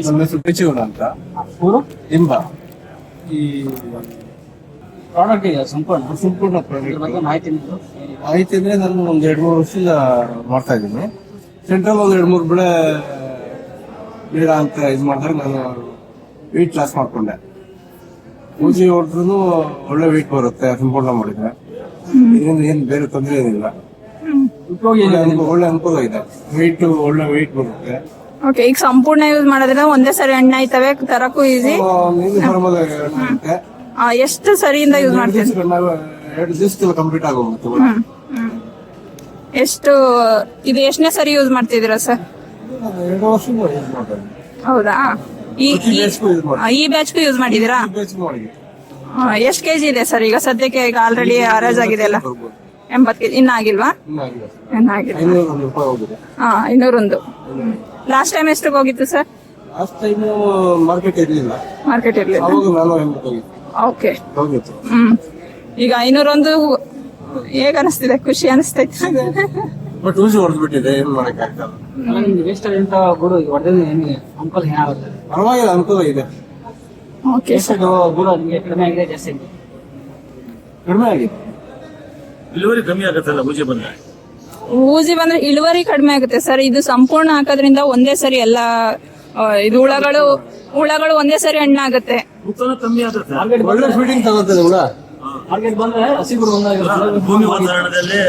ನಮ್ಮ ಹೆಸರು ಪಿಚಿಗುಣ ಅಂತ. ಊರು ಇಂಬ. ಈ ಪ್ರಾಡಕ್ಟ್ ಇದೆ ಸಂಪೂರ್ಣ ಸಂಪೂರ್ಣ ಇದ್ರ ಬಗ್ಗೆ ಪ್ರಾಡಕ್ಟ್ ಮಾಹಿತಿ ನೀಡು. ಮಾಹಿತಿ ಅಂದ್ರೆ ನಾನು ಒಂದ್ 2-3 ವರ್ಷದಿಂದ ಮಾಡ್ತಾ ಇದ್ದೀನಿ. ಸೆಂಟ್ರಲ್ ಒಂದ್ 2-3 ಬೆಳೆ ಬೇಡ ಅಂತ ಇದು ಮಾಡಿದಾಗ ನಾನು ವೆಯ್ಟ್ ಲಾಸ್ ಮಾಡ್ಕೊಂಡೆ. ಪೂಜೆ ಹೊಡೆದ್ರು ಒಳ್ಳೆ ವೆಯ್ಟ್ ಬರುತ್ತೆ ಸಂಪೂರ್ಣ ಮಾಡಿದ್ರೆ. ಇದರಿಂದ ಏನ್ ಬೇರೆ ತೊಂದರೆ ಏನಿಲ್ಲ. ಉಪಯೋಗ ಏನಿದೆ? ಒಳ್ಳೆ ಅನುಕೂಲ ಇದೆ. ಒಳ್ಳೆ ವೆಯ್ಟ್ ಬರುತ್ತೆ. ಓಕೆ, ಈಗ ಸಂಪೂರ್ಣ ಯೂಸ್ ಮಾಡೋದ್ರಿಂದ ಒಂದೇ ಸರಿ ಹಣ್ಣು ಆಯ್ತವೆ, ತರಕ್ಕೂ ಈಸಿ. ನೀರು ಫಾರ್ಮಲ್ ಆಗುತ್ತೆ. ಎಷ್ಟು ಸರಿಯಿಂದ ಯೂಸ್ ಮಾಡ್ತೀವಿ? 2 ದಿವಸದಲ್ಲಿ ಕಂಪ್ಲೀಟ್ ಆಗೋಗುತ್ತೆ. ಎಷ್ಟು ಇದು ಎಷ್ಟನೇ ಸರಿ ಯೂಸ್ ಮಾಡ್ತಿದ್ದೀರಾ ಸರ್? 2 ವರ್ಷದಿಂದ ಯೂಸ್ ಮಾಡ್ತಾರೆ. ಹೌದಾ? ಈ ಬ್ಯಾಚ್ಗೂ ಯೂಸ್ ಮಾಡಿದೀರಾ? ಎಷ್ಟು ಕೆಜಿ ಇದೆ ಸರ್ ಈಗ ಸದ್ಯಕ್ಕೆ? ಈಗ ಆಲ್ರೆಡಿ ಹರಾಜ್ ಆಗಿದೆ ಅಲ್ಲ, 80 ಕೆಜಿ. ಇನ್ನಾಗಿಲ್ವಾ? ಇನ್ನಾಗಿಲ್ಲ. 501 ರೂಪಾಯಿ ಹೋಗಿದೆ. 501. ಲಾಸ್ಟ್ ಟೈಮ್ ಎಷ್ಟಕ್ಕೆ ಹೋಗಿತ್ತು ಸರ್? ಲಾಸ್ಟ್ ಟೈಮ್ ಮಾರ್ಕೆಟ್ ಇರ್ಲಿಲ್ಲ, ಮಾರ್ಕೆಟ್ ಇರ್ಲಿಲ್ಲ. ಅವಾಗ ನಾನು 80 ಹೋಗಿತ್ತು. ಓಕೆ. ಹೋಗಿತ್ತು. ಈಗ 501 ಹೇಗ ಅನಿಸ್ತಿದೆ? ಖುಷಿ ಅನಿಸ್ತೈತೆ? ಬಟ್ ಯೂಸ್ ಹೊಡೆದ್ಬಿಟ್ಟಿದೆ, ಏನ್ ಮಾಡಕ್ ಆಗ್ತಲ್ಲ. ಅಲ್ಲ, ನಿಮ್ಗೆ ವೇಸ್ಟ್ ಅಂತ ಗುರು ಹೊಡೆದ್ರೆ ಏನಿದೆ ಅಂಕಲ್ ಏನಾಗುತ್ತೆ? ಪರವಾಗಿಲ್ಲ, ಅನುಕೂಲ ಇದೆ. Okay sir. ಎಷ್ಟು ಗುರು ನಿಮಗೆ ಕಡಿಮೆ ಆಗಿದೆ ಜಾಸ್ತಿ ಆಗಿದೆ? ಕಡಿಮೆ ಆಗಿದೆ. ಇಳುವರಿ ಕಮ್ಮಿ ಆಗುತ್ತಲ್ಲ ಬೂಜಿ ಬಂದ್ರೆ? ಊಜಿ ಬಂದ್ರೆ ಇಳುವರಿ ಕಡಿಮೆ ಆಗುತ್ತೆ ಸರ್. ಇದು ಸಂಪೂರ್ಣ ಹಾಕೋದ್ರಿಂದ ಒಂದೇ ಸರಿ ಎಲ್ಲ ಇದು ಹುಳಗಳು ಒಂದೇ ಸರಿ ಹಣ್ಣಾಗುತ್ತೆ. ಉತ್ಪನ್ನ ಕಮ್ಮಿ ಆಗುತ್ತೆ. ಒಳ್ಳೆ ಫೀಡಿಂಗ್ ತಗೋತದೆ ಹುಳ. ಮಾರ್ಕೆಟ್ ಬಂದ್ರೆ ಹಸಿ ಗುರು ಭೂಮಿ ವಾತಾವರಣದಲ್ಲಿ